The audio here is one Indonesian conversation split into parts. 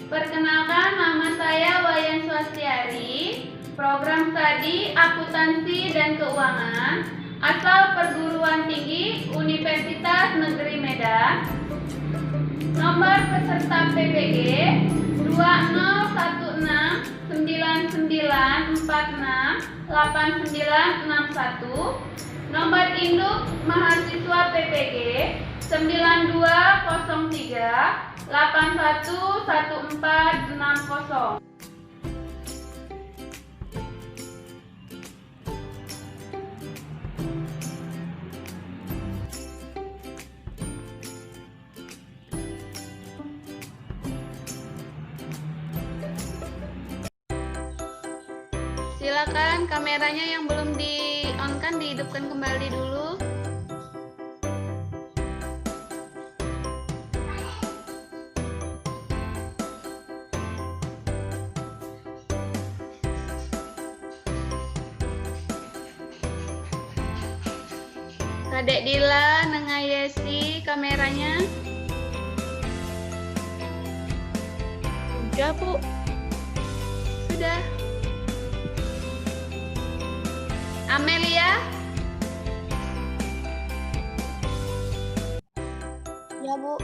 Perkenalkan, nama saya Wayan Swastiari, program studi akuntansi dan keuangan, asal perguruan tinggi Universitas Negeri Medan. Nomor peserta PPG 201949468961. Nomor induk mahasiswa PPG 9203811460. Silakan kameranya yang belum di-on-kan dihidupkan kembali dulu. Kadek Dila, Nengayesi kameranya. Sudah, Bu. Sudah. Amelia? Ya, Bu.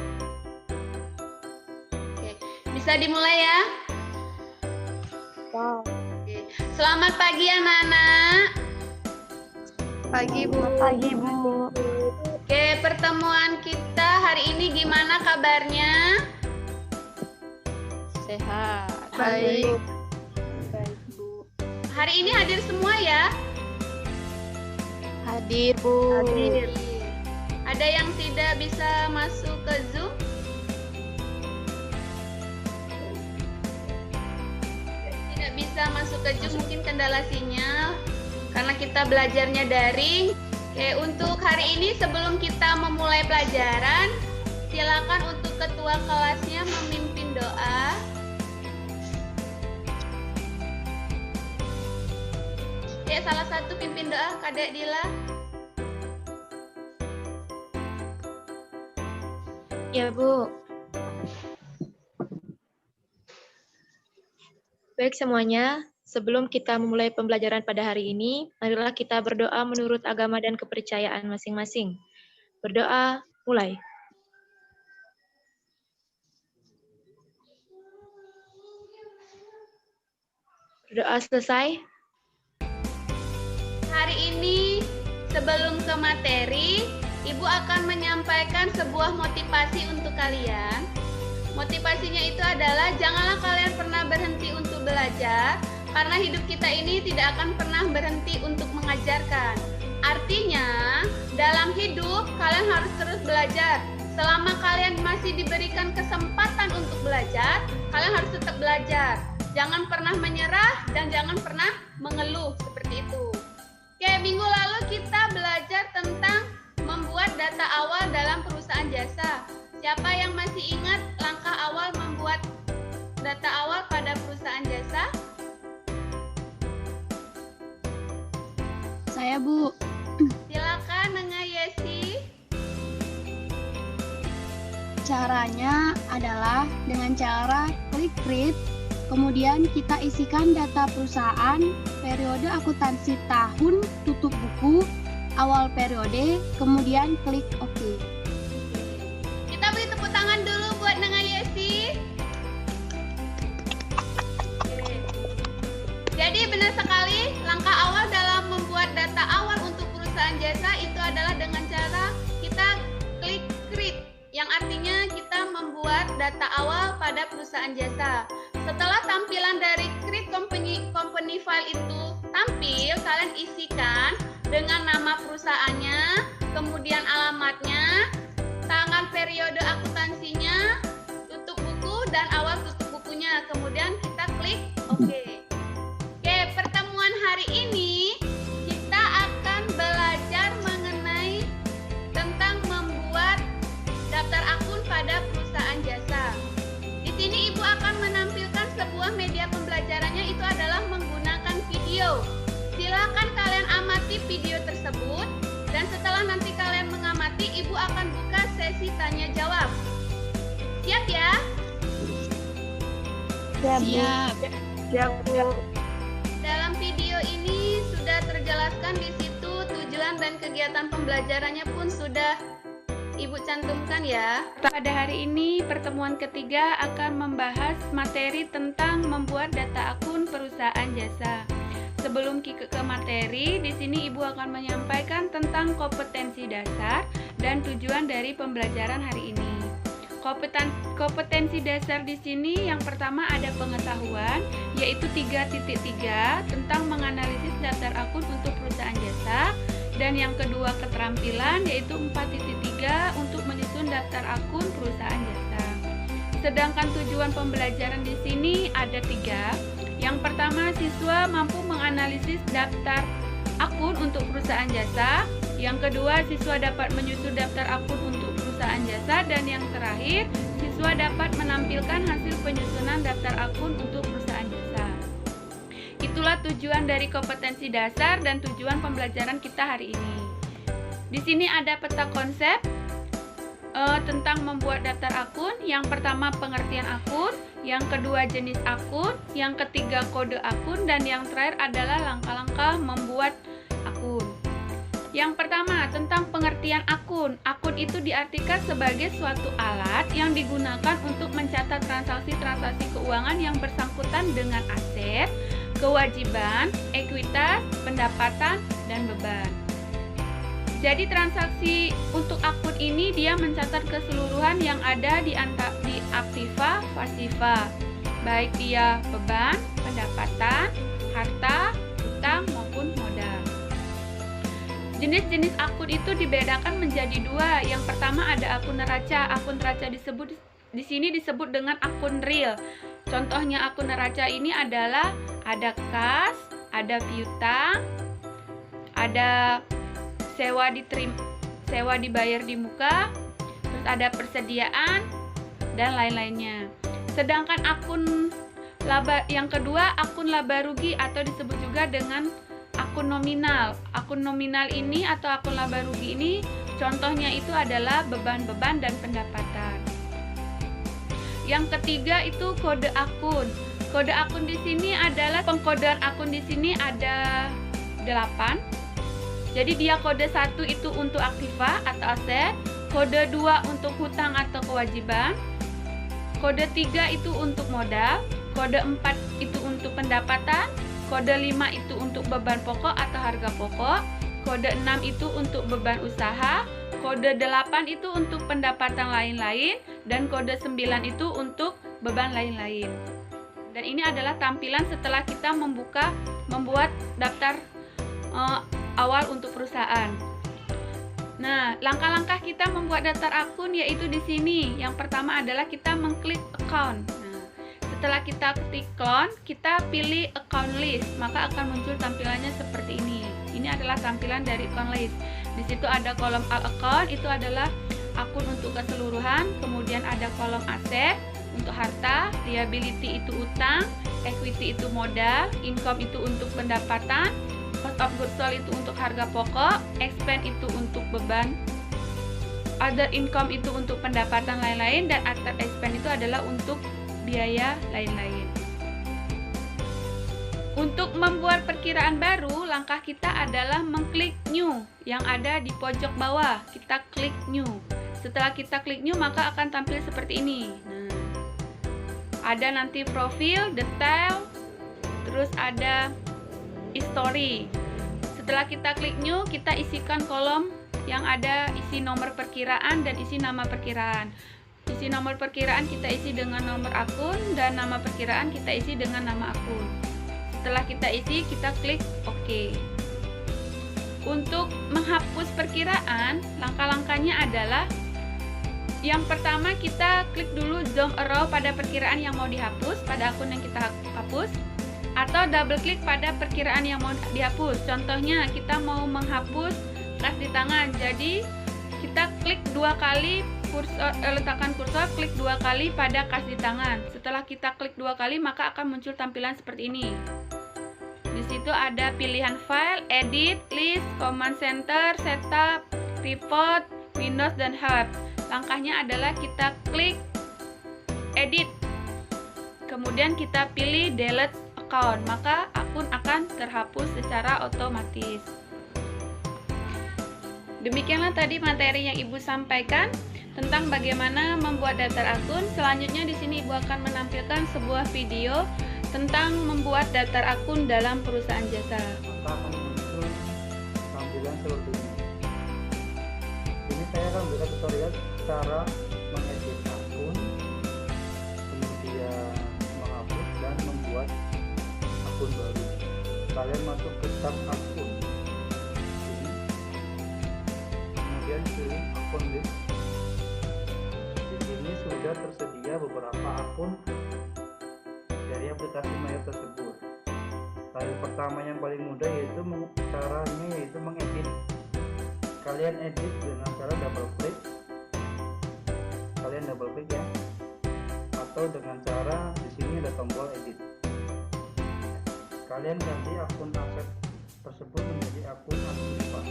Oke, bisa dimulai ya? Wow. Oke. Selamat pagi anak-anak. Pagi, Bu. Pagi, Bu. Oke, pertemuan kita hari ini gimana kabarnya? Sehat. Baik. Baik, Bu. Hari ini hadir semua ya? Hadir, Bu. Hadir. Ada yang tidak bisa masuk ke Zoom? Tidak bisa masuk ke Zoom, mungkin kendala sinyal karena kita belajarnya daring. Oke, untuk hari ini sebelum kita memulai pelajaran, silakan untuk ketua kelasnya memimpin doa. Oke, salah satu pimpin doa, Kadek Dila. Ya, Bu. Baik semuanya, sebelum kita memulai pembelajaran pada hari ini, marilah kita berdoa menurut agama dan kepercayaan masing-masing. Berdoa, mulai. Berdoa selesai. Hari ini, sebelum ke materi, Ibu akan menyampaikan sebuah motivasi untuk kalian. Motivasinya itu adalah janganlah kalian pernah berhenti untuk belajar, karena hidup kita ini tidak akan pernah berhenti untuk mengajarkan. Artinya, dalam hidup kalian harus terus belajar. Selama kalian masih diberikan kesempatan untuk belajar, kalian harus tetap belajar. Jangan pernah menyerah dan jangan pernah mengeluh, seperti itu. Oke, minggu lalu kita belajar tentang membuat data awal dalam perusahaan jasa. Siapa yang masih ingat langkah awal membuat data awal pada perusahaan jasa? Saya, Bu. Silakan Nengayesi. Caranya adalah dengan cara klik read, kemudian kita isikan data perusahaan, periode akuntansi tahun, tutup buku, awal periode, kemudian klik OK. Kita beri tepuk tangan dulu buat Nengayesi. Jadi benar sekali, langkah awal dalam membuat data awal untuk perusahaan jasa itu adalah dengan cara kita klik create, yang artinya kita membuat data awal pada perusahaan jasa. Setelah tampilan dari create company file itu tampil, kalian isikan dengan nama perusahaannya, kemudian alamatnya, tanggal periode akuntansinya, tutup buku, dan awal tutup bukunya. Kemudian kita klik OK. Oke, pertemuan hari ini kita akan belajar mengenai tentang membuat daftar akun pada perusahaan jasa. Di sini Ibu akan menampilkan sebuah media pembelajarannya, itu adalah menggunakan video. Silakan kalian amati video tersebut, dan setelah nanti kalian mengamati, Ibu akan buka sesi tanya jawab. Siap ya? Siap. Siap, Bu. Dalam video ini sudah terjelaskan di situ tujuan dan kegiatan pembelajarannya pun sudah Ibu cantumkan ya. Pada hari ini pertemuan ketiga akan membahas materi tentang membuat data akun perusahaan jasa. Sebelum ke materi, di sini Ibu akan menyampaikan tentang kompetensi dasar dan tujuan dari pembelajaran hari ini. Kompetensi dasar di sini yang pertama ada pengetahuan, yaitu 3.3 tentang menganalisis daftar akun untuk perusahaan jasa, dan yang kedua keterampilan yaitu 4.3 untuk menyusun daftar akun perusahaan jasa. Sedangkan tujuan pembelajaran di sini ada 3. Yang pertama, siswa mampu menganalisis daftar akun untuk perusahaan jasa. Yang kedua, siswa dapat menyusun daftar akun untuk perusahaan jasa. Dan yang terakhir, siswa dapat menampilkan hasil penyusunan daftar akun untuk perusahaan jasa. Itulah tujuan dari kompetensi dasar dan tujuan pembelajaran kita hari ini. Di sini ada peta konsep tentang membuat daftar akun. Yang pertama, pengertian akun. Yang kedua, jenis akun. Yang ketiga, kode akun. Dan yang terakhir adalah langkah-langkah membuat akun. Yang pertama, tentang pengertian akun. Akun itu diartikan sebagai suatu alat yang digunakan untuk mencatat transaksi-transaksi keuangan yang bersangkutan dengan aset, kewajiban, ekuitas, pendapatan, dan beban. Jadi transaksi untuk akun ini dia mencatat keseluruhan yang ada di aktiva, pasiva, baik dia beban, pendapatan, harta, utang maupun modal. Jenis-jenis akun itu dibedakan menjadi 2. Yang pertama ada akun neraca. Akun neraca di sini disebut dengan akun real. Contohnya akun neraca ini adalah ada kas, ada piutang, ada sewa dibayar di muka, terus ada persediaan dan lain-lainnya. Sedangkan akun laba yang kedua akun laba rugi atau disebut juga dengan akun nominal. Akun nominal ini atau akun laba rugi ini contohnya itu adalah beban-beban dan pendapatan. Yang ketiga itu kode akun. Kode akun di sini adalah pengkodean akun di sini ada 8. Jadi dia kode 1 itu untuk aktiva atau aset, kode 2 untuk hutang atau kewajiban, kode 3 itu untuk modal, kode 4 itu untuk pendapatan, kode 5 itu untuk beban pokok atau harga pokok, kode 6 itu untuk beban usaha, kode 8 itu untuk pendapatan lain-lain, dan kode 9 itu untuk beban lain-lain. Dan ini adalah tampilan setelah kita membuat daftar awal untuk perusahaan. Nah, langkah-langkah kita membuat daftar akun yaitu di sini. Yang pertama adalah kita mengklik account. Nah, setelah kita klik account, kita pilih account list, maka akan muncul tampilannya seperti ini. Ini adalah tampilan dari account list. Di situ ada kolom all account, itu adalah akun untuk keseluruhan. Kemudian ada kolom aset untuk harta, liability itu utang, equity itu modal, income itu untuk pendapatan, cost of goods sold itu untuk harga pokok, expense itu untuk beban, other income itu untuk pendapatan lain-lain, dan other expense itu adalah untuk biaya lain-lain. Untuk membuat perkiraan baru, langkah kita adalah mengklik new yang ada di pojok bawah. Kita klik new. Setelah kita klik new, maka akan tampil seperti ini. Nah, ada nanti profil, detail, terus ada history. Setelah kita klik new, kita isikan kolom yang ada isi nomor perkiraan dan isi nama perkiraan. Isi nomor perkiraan kita isi dengan nomor akun, dan nama perkiraan kita isi dengan nama akun. Setelah kita isi, kita klik OK. Untuk menghapus perkiraan, langkah-langkahnya adalah yang pertama kita klik dulu zoom arrow pada perkiraan yang mau dihapus, pada akun yang kita hapus, atau double klik pada perkiraan yang mau dihapus. Contohnya kita mau menghapus kas di tangan, jadi kita klik 2 kali letakkan kursor, klik 2 kali pada kas di tangan. Setelah kita klik 2 kali, maka akan muncul tampilan seperti ini. Di situ ada pilihan file, edit, list, command center, setup, report, Windows, dan help. Langkahnya adalah kita klik edit. kemudian kita pilih delete account, maka akun akan terhapus secara otomatis. Demikianlah tadi materi yang Ibu sampaikan tentang bagaimana membuat daftar akun. Selanjutnya di sini Ibu akan menampilkan sebuah video tentang membuat daftar akun dalam perusahaan jasa. Maka akan muncul tampilan seperti ini. Ini saya akan berikan tutorial cara mengedit akun, kemudian menghapus dan membuat akun baru. Kalian masuk ke tab akun, ini. Kemudian pilih akun list. Di sini sudah tersedia beberapa akun dari aplikasi Mayop tersebut. Lalu pertama yang paling mudah yaitu caranya yaitu mengedit. Kalian edit dengan cara double klik. Kalian double klik ya. Atau dengan cara di sini ada tombol edit. Kalian ganti akun aset tersebut menjadi akun Aktiva.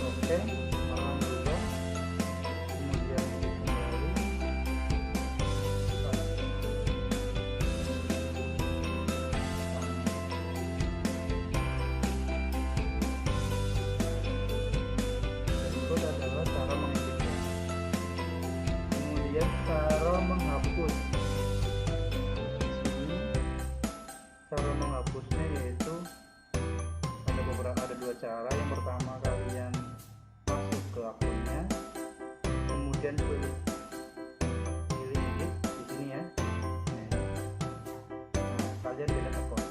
Oke. Adalah cara mengeditnya. Kemudian cara menghapus. Di sini cara menghapusnya yaitu ada dua cara. Yang pertama kalian masuk ke akunnya, kemudian pilih edit di sini ya. Nah, kalian delete akun.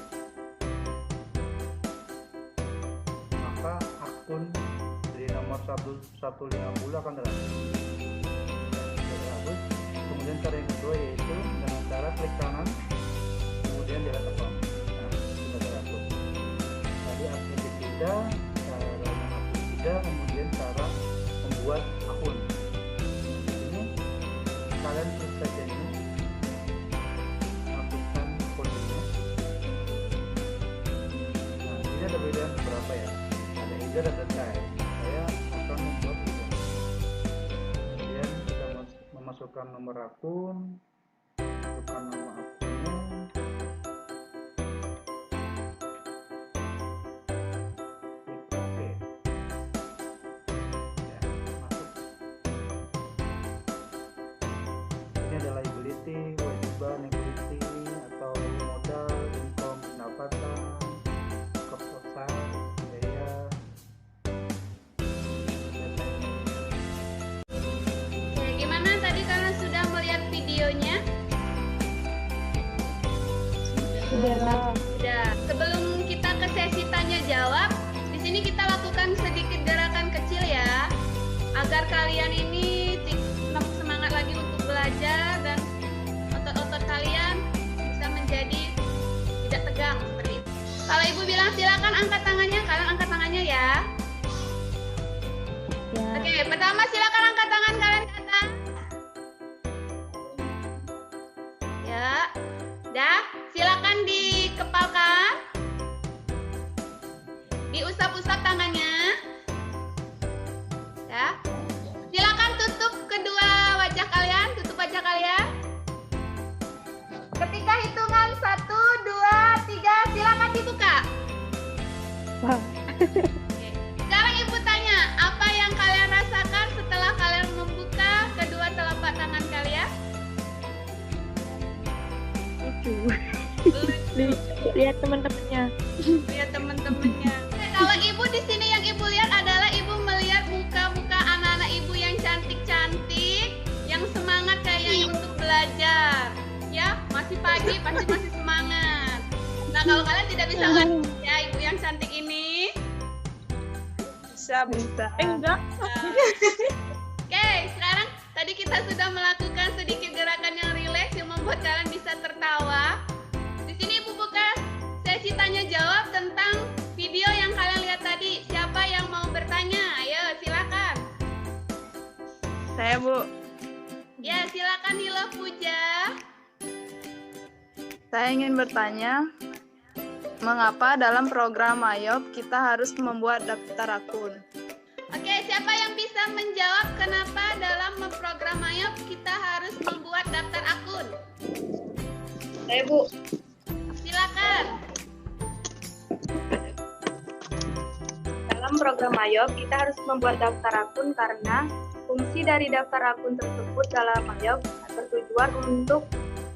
Maka akun nomor 150 akan terhapus. Kemudian cara yang kedua yaitu dengan cara klik kanan kemudian delete account. Nah, sudah terhapus. Tadi aktif tidak, cara menghapus tidak, kemudian cara membuat akun. Di sini kalian klik saja ini, hapuskan kodenya. Nah, ini ada pilihan beberapa ya. Ada either, ada type. Saya akan membuat video. Kemudian kita memasukkan nomor akun, masukkan nama akunnya, klik OK. Ya, masuk. Ini adalah liability, kewajiban, equity, atau modal, income, pendapatan, cost of sales, biaya. Gimana tadi kalian sudah melihat videonya? Sudah. Sebelum kita ke sesi tanya jawab, di sini kita lakukan sedikit gerakan kecil ya, agar kalian ini semangat lagi untuk belajar dan otot-otot kalian bisa menjadi tidak tegang seperti itu. Kalau Ibu bilang silakan angkat tangannya, kalian angkat tangannya ya. Oke, pertama silakan angkat tangan kalian ke atas. Ya, dah. Silakan dikepalkan, diusap-usap tangannya. Ya, silakan tutup kedua wajah kalian, tutup wajah kalian. Ketika hitungan 1, 2, 3, silakan dibuka. Sekarang Ibu tanya, apa yang kalian rasakan setelah kalian membuka kedua telapak tangan kalian? Lihat teman-temannya. Lihat teman-temannya. Kalau Ibu di sini yang Ibu lihat adalah Ibu melihat muka-muka anak-anak Ibu yang cantik-cantik, yang semangat kayaknya untuk belajar. Ya, masih pagi pasti masih semangat. Nah, kalau kalian tidak bisa lihat ya Ibu yang cantik ini, Bisa. Enggak. Oke, sekarang tadi kita sudah melakukan sedikit gerakan yang rileks yang membuat kalian bisa tertawa. Di sini Ibu buka sesi tanya jawab tentang video yang kalian lihat tadi. Siapa yang mau bertanya? Ayo, silakan. Saya, Bu. Ya, silakan Hilo Puja. Saya ingin bertanya, mengapa dalam program Mayop kita harus membuat daftar akun? Oke, siapa yang bisa menjawab kenapa dalam memprogram Mayop kita harus membuat daftar akun? Saya, Bu. Silakan. Dalam program Mayop, kita harus membuat daftar akun karena fungsi dari daftar akun tersebut dalam Mayop bertujuan untuk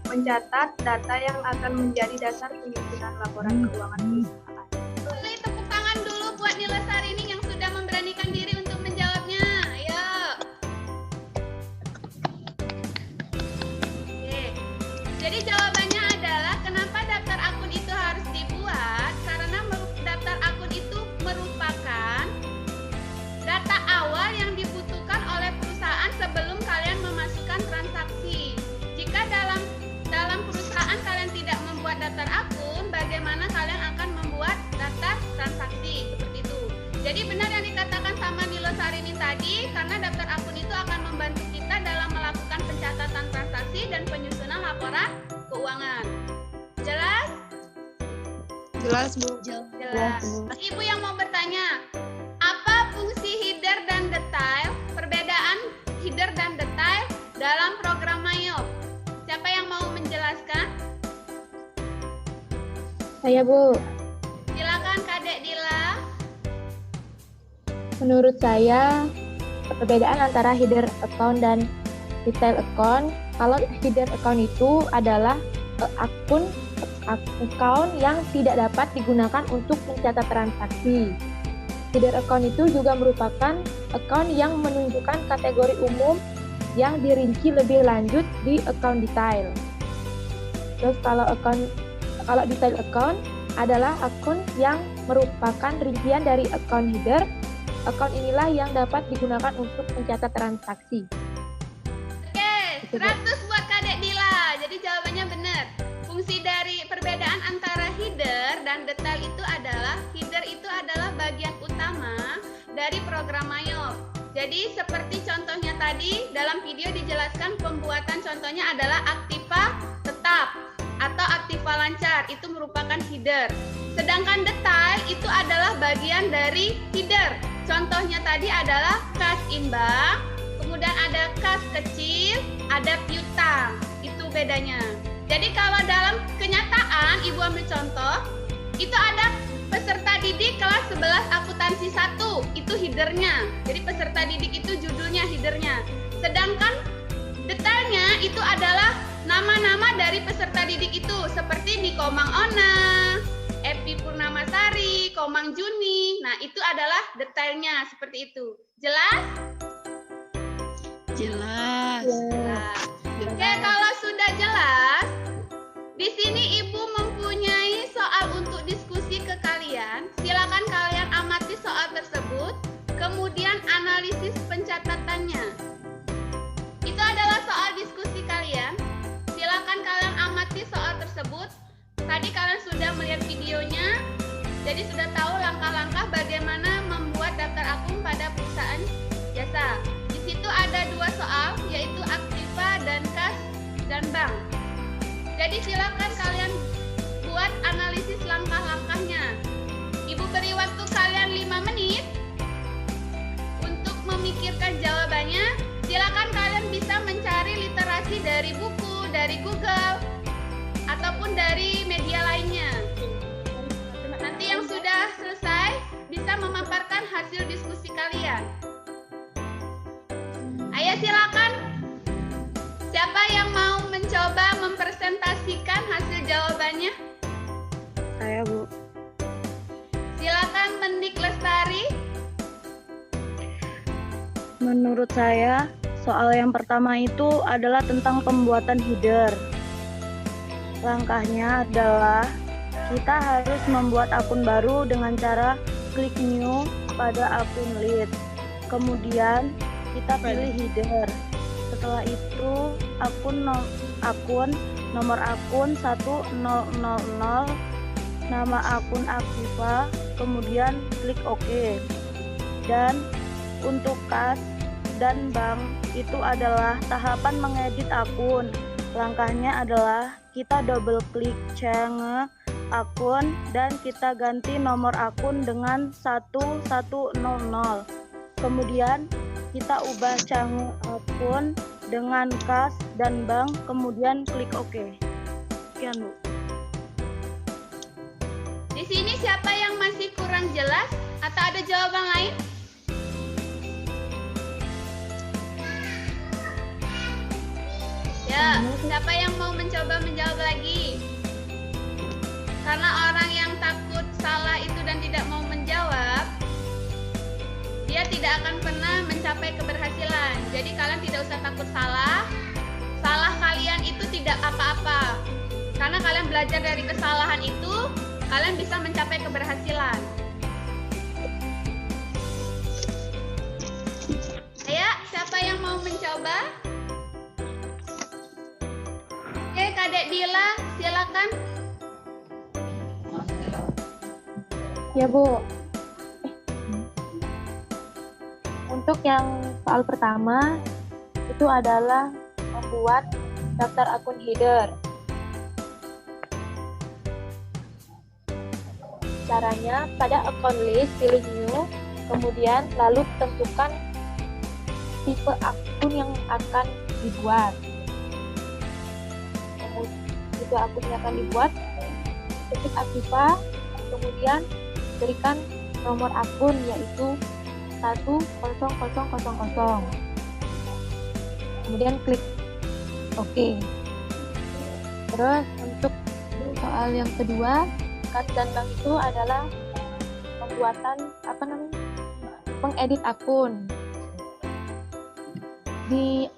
mencatat data yang akan menjadi dasar penyusunan laporan keuangan perusahaan. Beri tepuk tangan dulu buat Nila Sarini yang sudah memberanikan diri untuk menjawabnya. Ayo. Oke. Jadi jawabannya adalah kenapa daftar akun itu harus dibuat? Karena daftar akun itu merupakan data awal yang dibutuhkan oleh perusahaan sebelum kalian memasukkan transaksi. Jika dalam perusahaan kalian tidak membuat daftar akun, bagaimana kalian akan membuat data transaksi? Seperti itu. Jadi benar yang dikatakan sama Nilo Sarini tadi, karena daftar akun itu akan membantu kita dalam melakukan pencatatan transaksi dan penyusunan laporan keuangan. Jelas? Jelas, Bu. Jelas. Ibu yang mau bertanya, apa fungsi header dan detail, perbedaan header dan detail dalam program Mayop? Siapa yang mau menjelaskan? Saya, Bu. Silakan Kadek Dila. Menurut saya, perbedaan antara header account dan detail account, kalau header account itu adalah akun yang tidak dapat digunakan untuk mencatat transaksi. Header account itu juga merupakan account yang menunjukkan kategori umum yang dirinci lebih lanjut di account detail. Terus kalau detail account adalah akun yang merupakan rincian dari account header. Account inilah yang dapat digunakan untuk mencatat transaksi. Oke, 100 buat Kadek Dila. Jadi jawabannya benar. Fungsi dari perbedaan antara header dan detail itu adalah bagian utama dari program Mayop. Jadi seperti contohnya tadi dalam video dijelaskan pembuatan contohnya adalah aktiva tetap atau aktiva lancar, itu merupakan header. Sedangkan detail itu adalah bagian dari header. Contohnya tadi adalah kas imbang, kemudian ada kas kecil, ada piutang. Itu bedanya. Jadi kalau dalam kenyataan Ibu ambil contoh, itu ada peserta didik kelas 11 akuntansi 1, itu headernya. Jadi peserta didik itu judulnya headernya. Sedangkan detailnya itu adalah nama-nama dari peserta didik itu, seperti Nikomang Ona, Epi Purnamasari, Komang Juni. Nah, itu adalah detailnya seperti itu. Jelas? Jelas. Oke, kalau sudah jelas, di sini Ibu mempunyai soal untuk diskusi ke kalian. Silakan kalian amati soal tersebut, kemudian analisis pencatatannya. Itu adalah soal diskusi kalian. Silakan kalian amati soal tersebut. Tadi kalian sudah melihat videonya, jadi sudah tahu langkah-langkah bagaimana membuat daftar akun pada perusahaan jasa. Di situ ada 2 soal, yaitu aktiva dan kas dan bank. Jadi silakan kalian buat analisis langkah-langkahnya. Ibu beri waktu kalian 5 menit untuk memikirkan jawabannya. Silakan kalian bisa mencari literasi dari buku, dari Google, ataupun dari media lainnya. Nanti yang sudah selesai bisa memaparkan hasil diskusi kalian. Ayo silakan. Siapa yang mau mencoba mempresentasikan hasil jawabannya? Saya, Bu. Silakan Mendik Lestari. Menurut saya, soal yang pertama itu adalah tentang pembuatan header. Langkahnya adalah kita harus membuat akun baru dengan cara klik new pada akun lead. Kemudian kita pilih header. Setelah itu nomor akun 1000, nama akun aktiva, kemudian klik OK. Dan untuk kas dan bank itu adalah tahapan mengedit akun. Langkahnya adalah kita double klik change akun dan kita ganti nomor akun dengan 110. kemudian kita ubah cara akun dengan kas dan bank, kemudian klik OK. Sekian, Bu. Di sini siapa yang masih kurang jelas atau ada jawaban lain? Ya, siapa yang mau mencoba menjawab lagi? Karena orang yang takut salah itu dan tidak mau menjawab, dia tidak akan pernah mencapai keberhasilan. Jadi kalian tidak usah takut salah. Salah kalian itu tidak apa-apa. Karena kalian belajar dari kesalahan itu, kalian bisa mencapai keberhasilan. Ayo, siapa yang mau mencoba? Oke, Kadek Dila, silakan. Ya, Bu. Untuk yang soal pertama, itu adalah membuat daftar akun header. Caranya, pada account list, pilih new, kemudian lalu tentukan tipe akun yang akan dibuat. Tipe akun yang akan dibuat, ketik aktiva, kemudian berikan nomor akun yaitu 10000. Kemudian klik OK. Terus untuk soal yang kedua, kas dan bank itu adalah pembuatan mengedit akun. Di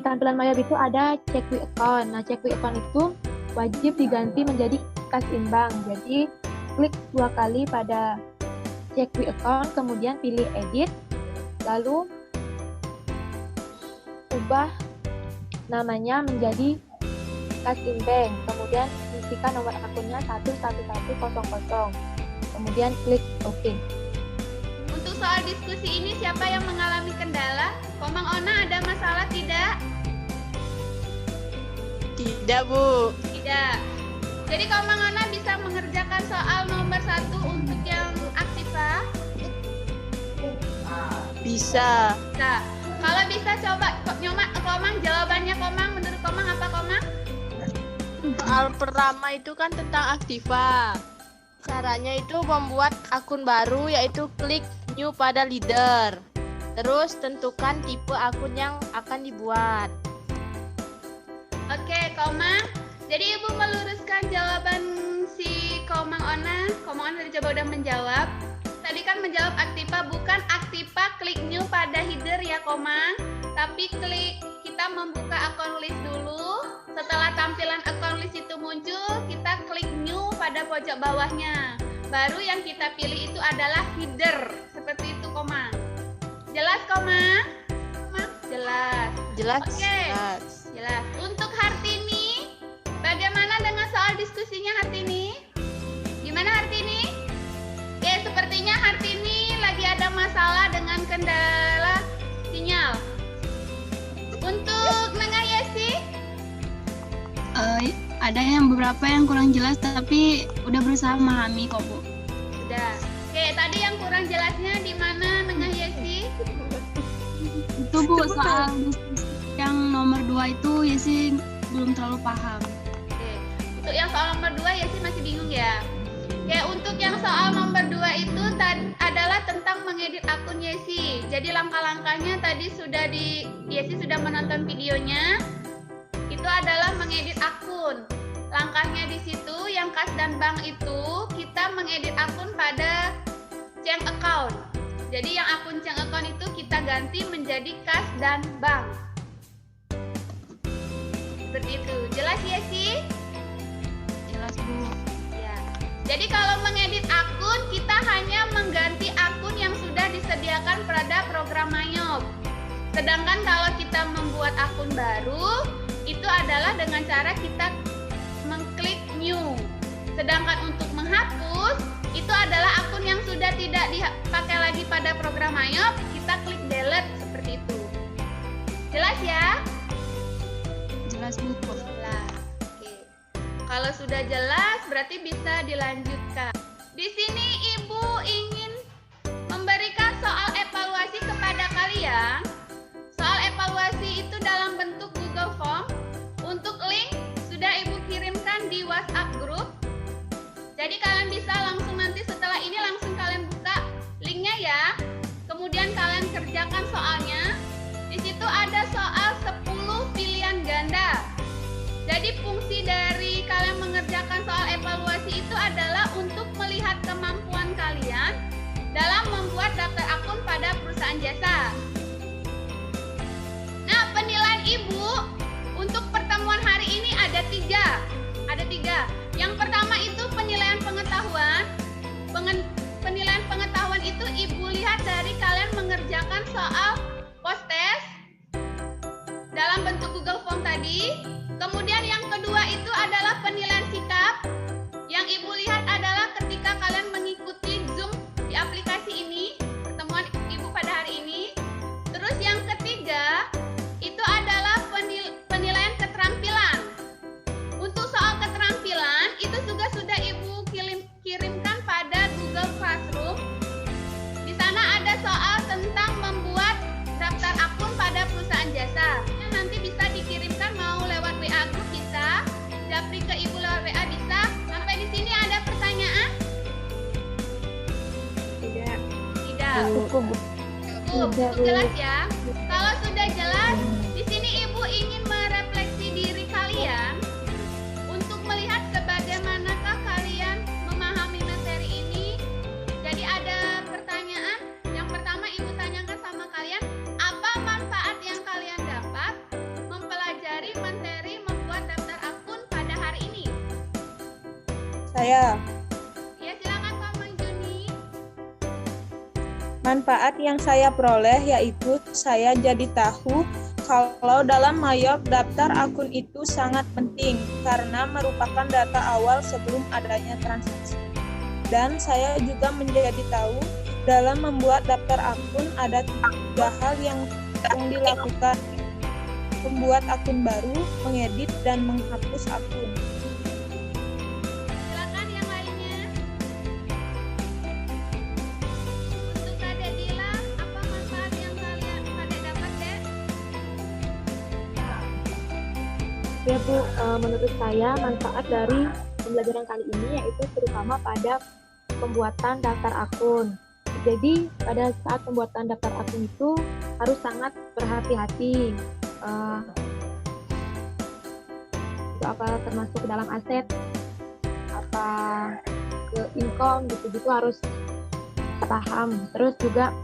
tampilan My Web itu ada check we account. Nah, check we account itu wajib diganti menjadi kas inbank. Jadi klik 2 kali pada check we account, kemudian pilih edit, lalu ubah namanya menjadi kas inbank, kemudian isikan nomor akunnya 11100, kemudian klik OK. Untuk soal diskusi ini siapa yang mengalami kendala? Komang Ona ada masalah tidak? Tidak, Bu. Tidak. Jadi Komang Ona bisa mengerjakan soal nomor 1 untuk yang aktiva? Bisa. Nah, kalau bisa coba Komang jawabannya menurut Komang apa Komang? Soal pertama itu kan tentang aktiva. Caranya itu membuat akun baru, yaitu klik new pada leader. Terus tentukan tipe akun yang akan dibuat. Oke, Komang. Jadi Ibu meluruskan jawaban si Komang Ona. Komang Ona tadi coba udah menjawab. Tadi kan menjawab aktiva, bukan aktiva klik new pada header ya Komang. Tapi klik kita membuka akun list dulu. Setelah tampilan akun list itu muncul, kita klik new pada pojok bawahnya. Baru yang kita pilih itu adalah header. Seperti itu Komang. Jelas Komang? Jelas. Jelas? Oke. Jelas. Untuk Hartini, bagaimana dengan soal diskusinya Hartini? Gimana Hartini? Ya, sepertinya Hartini lagi ada masalah dengan kendala sinyal. Untuk Nengah Yesi? Ada yang beberapa yang kurang jelas, tapi udah berusaha memahami kok, Bu. Sudah. Oke, tadi yang kurang jelasnya di mana Nengah Yesi? Itu, Bu, soal yang nomor 2 itu Yesi belum terlalu paham. Oke. Untuk yang soal nomor 2 Yesi masih bingung ya? Oke, untuk yang soal nomor 2 itu adalah tentang mengedit akun Yesi. Jadi langkah-langkahnya tadi Yesi sudah menonton videonya. Itu adalah mengedit akun. Langkahnya di situ yang kas dan bank itu kita mengedit akun pada Ceng account. Jadi yang akun Ceng account itu kita ganti menjadi kas dan bank. Seperti itu. Jelas Yesi? Jelas, Bu. Ya. Jadi kalau mengedit akun, kita hanya mengganti akun yang sudah disediakan pada program MyOb. Sedangkan kalau kita membuat akun baru, itu adalah dengan cara kita mengklik new. Sedangkan untuk menghapus, itu adalah akun yang sudah tidak dipakai lagi pada program MyOb, kita klik delete seperti itu. Jelas ya? Jelas, Bu. Jelas. Oke. Kalau sudah jelas, berarti bisa dilanjutkan. Di sini Ibu ingin memberikan soal evaluasi Jadi kalian bisa langsung nanti setelah ini langsung kalian buka linknya ya. Kemudian kalian kerjakan soalnya. Di situ ada soal 10 pilihan ganda. Jadi fungsi dari kalian mengerjakan soal evaluasi itu adalah untuk melihat kemampuan kalian dalam membuat daftar akun pada perusahaan jasa. Nah, penilaian Ibu untuk pertemuan hari ini ada tiga. Yang pertama itu penilaian pengetahuan. Penilaian pengetahuan itu Ibu lihat dari kalian mengerjakan soal post-test dalam bentuk Google Form tadi. Kemudian yang kedua itu adalah penilaian sikap. Yang Ibu lihat adalah ketika kalian mengikuti Zoom di aplikasi ini, pertemuan Ibu pada hari ini. Terus yang ketiga itu adalah penilaian keterampilan. Untuk soal keterampilan itu juga sudah Ibu kirimkan pada Google Classroom. Di sana ada soal tentang membuat daftar akun pada perusahaan jasa. Nanti bisa dikirimkan mau lewat WA Group bisa, japri ke Ibu lewat WA bisa. Sampai di sini ada pertanyaan? Tidak. Cukup jelas ya. Kalau sudah jelas, di sini Ibu ingin merefleksi diri kalian untuk melihat sebagaimanakah kalian memahami materi ini. Jadi ada pertanyaan. Yang pertama Ibu tanyakan sama kalian, apa manfaat yang kalian dapat mempelajari materi membuat daftar akun pada hari ini? Saya. Ya, silakan Pak Manjuni. Manfaat yang saya peroleh yaitu saya jadi tahu kalau dalam Mayop daftar akun itu sangat penting karena merupakan data awal sebelum adanya transaksi. Dan saya juga menjadi tahu dalam membuat daftar akun ada 3 hal yang dilakukan: membuat akun baru, mengedit, dan menghapus akun. Silakan yang lainnya. Untuk Kadek Dila, apa manfaat yang Kadek dapat, Dek? Ya Bu, menurut saya manfaat dari pembelajaran kali ini yaitu terutama pada pembuatan daftar akun. Jadi pada saat pembuatan daftar akun itu harus sangat berhati-hati. Itu apa termasuk ke dalam aset, apa ke income gitu-gitu harus paham. Terus juga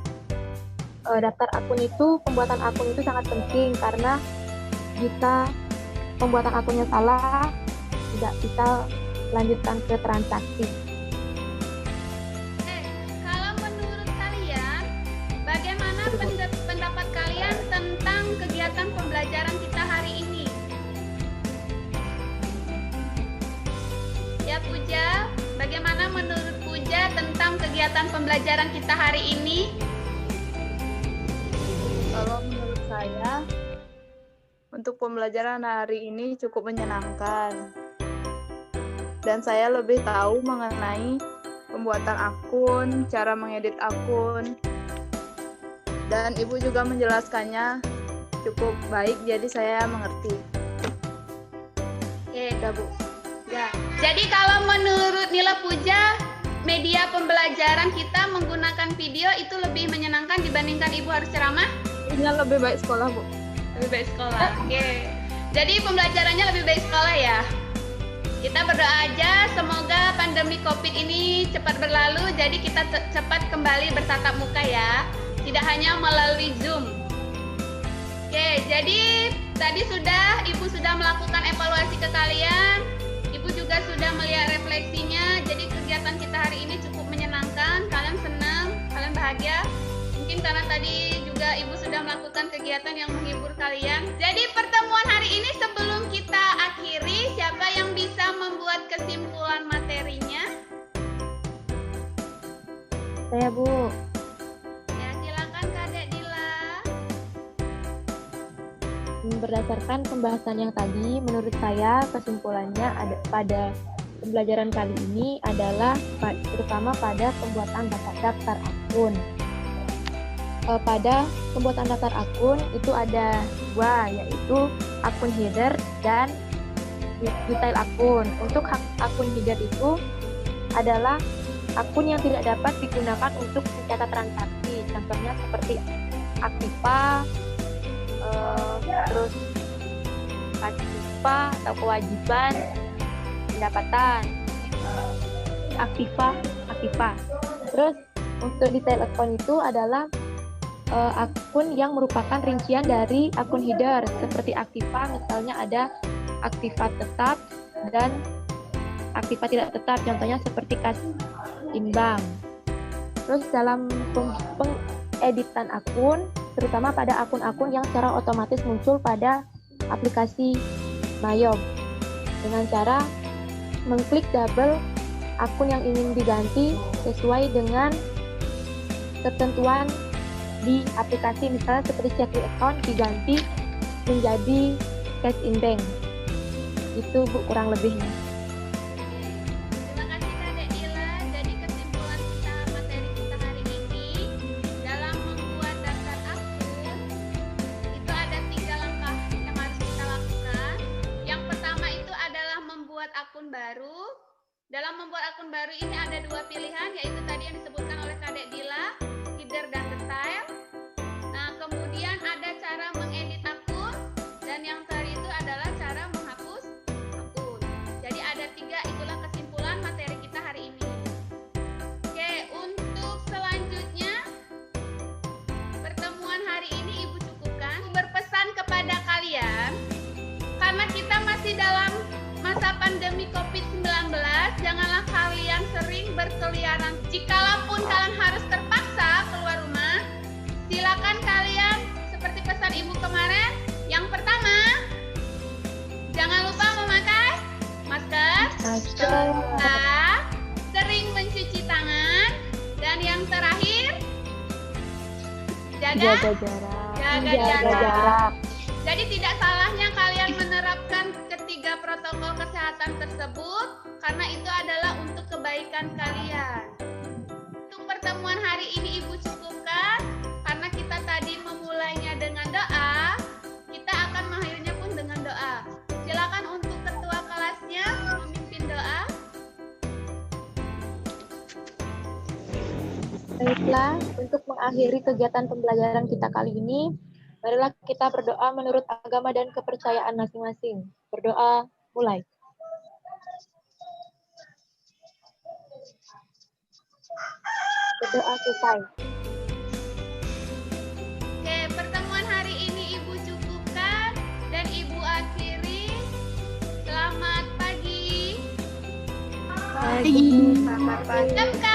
daftar akun itu, pembuatan akun itu sangat penting karena jika pembuatan akunnya salah tidak bisa lanjutkan ke transaksi. Kalau menurut kalian, bagaimana pendapat kalian tentang kegiatan pembelajaran kita hari ini? Ya Puja, bagaimana menurut Puja tentang kegiatan pembelajaran kita hari ini? Kalau menurut saya, untuk pembelajaran hari ini cukup menyenangkan. Dan saya lebih tahu mengenai pembuatan akun, cara mengedit akun. Dan Ibu juga menjelaskannya cukup baik, jadi saya mengerti. Oke, Bu. Ya. Jadi kalau menurut Nila Puja, media pembelajaran kita menggunakan video itu lebih menyenangkan dibandingkan Ibu harus ceramah? Ini lebih baik sekolah, Bu. Lebih baik sekolah. Oke. Jadi pembelajarannya lebih baik sekolah ya. Kita berdoa aja semoga pandemi Covid ini cepat berlalu, jadi kita cepat kembali bertatap muka ya. Tidak hanya melalui Zoom. Oke, jadi tadi Ibu sudah melakukan evaluasi ke kalian. Ibu juga sudah melihat refleksinya. Jadi kegiatan kita hari ini cukup menyenangkan. Kalian senang, kalian bahagia. Mungkin karena tadi juga Ibu sudah melakukan kegiatan yang menghibur kalian. Jadi pertemuan hari ini sebelum kita akhiri, siapa yang bisa membuat kesimpulan materinya? Saya Bu. Ya, silakan Kadek Dila. Berdasarkan pembahasan yang tadi, menurut saya kesimpulannya ada pada pembelajaran kali ini adalah terutama pada pembuatan daftar akun. Pada pembuatan daftar akun itu ada 2, yaitu akun header dan detail akun. Untuk akun header itu adalah akun yang tidak dapat digunakan untuk mencatat transaksi. Contohnya seperti Aktiva, terus Aktiva atau kewajiban pendapatan, Aktiva. Terus untuk detail account itu adalah akun yang merupakan rincian dari akun header seperti Aktiva, misalnya ada Aktiva tetap dan Aktiva tidak tetap, contohnya seperti kas imbang. Terus dalam pengeditan akun, terutama pada akun-akun yang secara otomatis muncul pada aplikasi Mayob, dengan cara mengklik double akun yang ingin diganti sesuai dengan ketentuan di aplikasi, misalnya seperti checklist account diganti menjadi cash in bank. Itu Bu kurang lebihnya. Terima kasih Kadek Dila. Jadi kesimpulan kita materi kita hari ini dalam membuat daftar akun itu ada 3 langkah yang harus kita lakukan. Yang pertama itu adalah membuat akun baru. Dalam membuat akun baru ini ada 2 pilihan, yaitu tadi yang disebutkan oleh Kadek Dila, header dan detail. Nah, kemudian ada cara mengedit akun, dan yang terakhir itu adalah cara menghapus akun. Jadi ada 3, itulah kesimpulan materi kita hari ini. Oke, untuk selanjutnya pertemuan hari ini Ibu cukupkan. Berpesan kepada kalian, karena kita masih dalam masa pandemi COVID-19, janganlah kalian sering berkeliaran. Jikalapun kalian harus terpaksa keluar rumah, silakan kalian seperti pesan Ibu kemarin. Yang pertama, jangan lupa memakai masker, kedua, sering mencuci tangan, dan yang terakhir, jaga jarak. Jadi tidak salahnya kalian menerapkan ketiga protokol kesehatan tersebut, karena itu adalah untuk kebaikan kalian. Untuk pertemuan hari ini Ibu cukupkan, karena kita tadi memulainya dengan doa, kita akan mengakhirinya pun dengan doa. Silakan untuk ketua kelasnya memimpin doa. Baiklah, untuk mengakhiri kegiatan pembelajaran kita kali ini, marilah kita berdoa menurut agama dan kepercayaan masing-masing. Berdoa, mulai. Berdoa selesai. Oke, pertemuan hari ini Ibu cukupkan dan Ibu akhiri. Selamat pagi. Pagi. Ucapkan